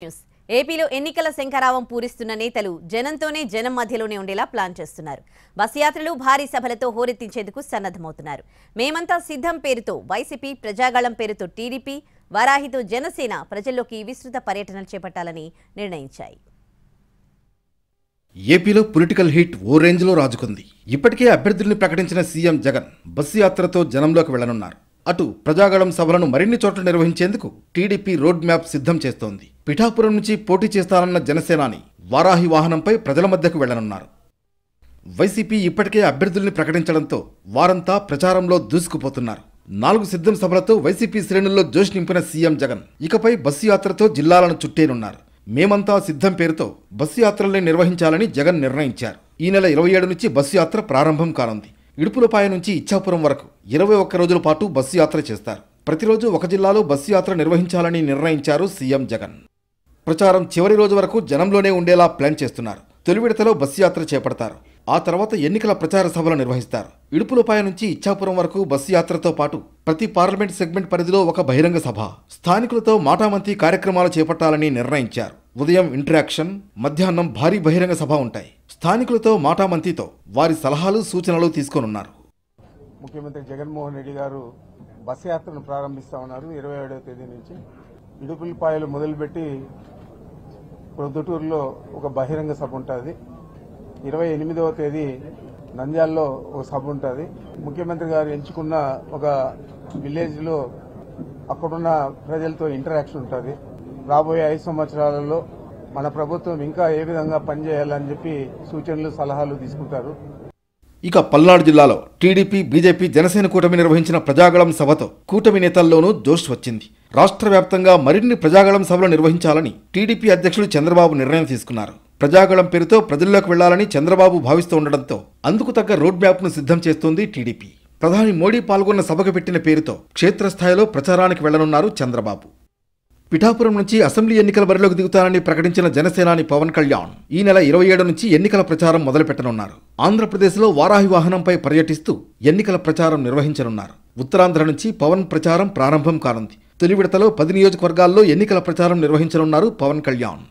News ఏపీలో ఎన్నికల శంఖారావం పూరిస్తున్న నేతలు జనంతోనే జనం మధ్యలోనే ఉండేలా ప్లాన్ చేస్తున్నారు. బస్ యాత్రలు భారీ సభలతో హోరెత్తించేందుకు సన్నద్ధమవుతున్నారు. మేమంతా సిద్ధం పేరుతో వైసీపీ, ప్రజాగళం పేరుతో టీడీపీ, వారాహితో జనసేన ప్రజల్లోకి విస్తృత పర్యటనలు చేపట్టాలని నిర్ణయించాయి. ఏపీలో పొలిటికల్ హీట్ ఓ రేంజ్లో రాజుకుంది. ఇప్పటికే అభ్యర్థుల్ని ప్రకటించిన సీఎం జగన్ బస్సు యాత్రతో జనంలోకి వెళ్లనున్నారు. అటు ప్రజాగళం సభలను మరిన్ని చోట్ల నిర్వహించేందుకు టీడీపీ రోడ్ మ్యాప్ సిద్ధం చేస్తోంది. పిఠాపురం నుంచి పోటీ చేస్తానన్న జనసేనాని వారాహి వాహనంపై ప్రజల మధ్యకు వెళ్లనున్నారు. వైసీపీ ఇప్పటికే అభ్యర్థుల్ని ప్రకటించడంతో వారంతా ప్రచారంలో దూసుకుపోతున్నారు. 4 సిద్ధం సభలతో వైసీపీ శ్రేణుల్లో జోష్ నింపిన సీఎం జగన్ ఇకపై బస్సు యాత్రతో జిల్లాలను చుట్టేనున్నారు. మేమంతా సిద్ధం పేరుతో బస్సు యాత్రల్ని నిర్వహించాలని జగన్ నిర్ణయించారు. ఈ నెల 27 నుంచి బస్సు యాత్ర ప్రారంభం కానుంది. ఇడుపులపాయ నుంచి ఇచ్చాపురం వరకు 21 రోజుల పాటు బస్సు యాత్ర చేస్తారు. ప్రతిరోజు ఒక జిల్లాలో బస్సు యాత్ర నిర్వహించాలని నిర్ణయించారు సీఎం జగన్. ప్రచారం చివరి రోజు వరకు జనంలోనే ఉండేలా ప్లాన్ చేస్తున్నారు. తొలి విడతలో బస్సు యాత్ర చేపడతారు. ఆ తర్వాత ఎన్నికల ప్రచార సభలు నిర్వహిస్తారు. ఇడుపులపాయ నుంచి ఇచ్చాపురం వరకు బస్సు యాత్రతో పాటు ప్రతి పార్లమెంట్ సెగ్మెంట్ పరిధిలో ఒక బహిరంగ సభ, స్థానికులతో మాటామంతి కార్యక్రమాలు చేపట్టాలని నిర్ణయించారు. ఉదయం ఇంటరాక్షన్, మధ్యాహ్నం భారీ బహిరంగ సభ ఉంటాయి. స్థానికులతో మాటామంతితో వారి సలహాలు, సూచనలు తీసుకోనున్నారు. ముఖ్యమంత్రి జగన్మోహన్ రెడ్డి గారు బస్సు యాత్రను ప్రారంభిస్తా ఉన్నారు. 27వ తేదీ నుంచి ఇడుపులపాయలు మొదలుపెట్టి ప్రొద్దుటూరులో ఒక బహిరంగ సభ ఉంటుంది. 28వ తేదీ నంద్యాలలో ఒక సభ ఉంటుంది. ముఖ్యమంత్రి గారు ఎంచుకున్న ఒక విలేజ్లో అక్కడున్న ప్రజలతో ఇంటరాక్షన్ ఉంటుంది. రాబోయే 5 సంవత్సరాలలో మన ప్రభుత్వం ఇంకా ఏ విధంగా పనిచేయాలని చెప్పి సూచనలు, సలహాలు తీసుకుంటారు. ఇక పల్నాడు జిల్లాలో టీడీపీ, బీజేపీ, జనసేన కూటమి నిర్వహించిన ప్రజాగళం సభతో కూటమి నేతల్లోనూ జోష్ వచ్చింది. రాష్ట్ర వ్యాప్తంగా మరిన్ని ప్రజాగళం సభలు నిర్వహించాలని టీడీపీ అధ్యక్షుడు చంద్రబాబు నిర్ణయం తీసుకున్నారు. ప్రజాగళం పేరుతో ప్రజల్లోకి వెళ్లాలని చంద్రబాబు భావిస్తూ ఉండడంతో అందుకు తగ్గ రోడ్ మ్యాప్ను సిద్ధం చేస్తోంది టీడీపీ. ప్రధాని మోడీ పాల్గొన్న సభకు పెట్టిన పేరుతో క్షేత్రస్థాయిలో ప్రచారానికి వెళ్లనున్నారు చంద్రబాబు. పిఠాపురం నుంచి అసెంబ్లీ ఎన్నికల బరిలోకి దిగుతానని ప్రకటించిన జనసేనాని పవన్ కళ్యాణ్ ఈ నెల 27 నుంచి ఎన్నికల ప్రచారం మొదలుపెట్టనున్నారు. ఆంధ్రప్రదేశ్లో వారాహి వాహనంపై పర్యటిస్తూ ఎన్నికల ప్రచారం నిర్వహించనున్నారు. ఉత్తరాంధ్ర నుంచి పవన్ ప్రచారం ప్రారంభం కానుంది. తొలి విడతలో 10 నియోజకవర్గాల్లో ఎన్నికల ప్రచారం నిర్వహించనున్నారు పవన్ కళ్యాణ్.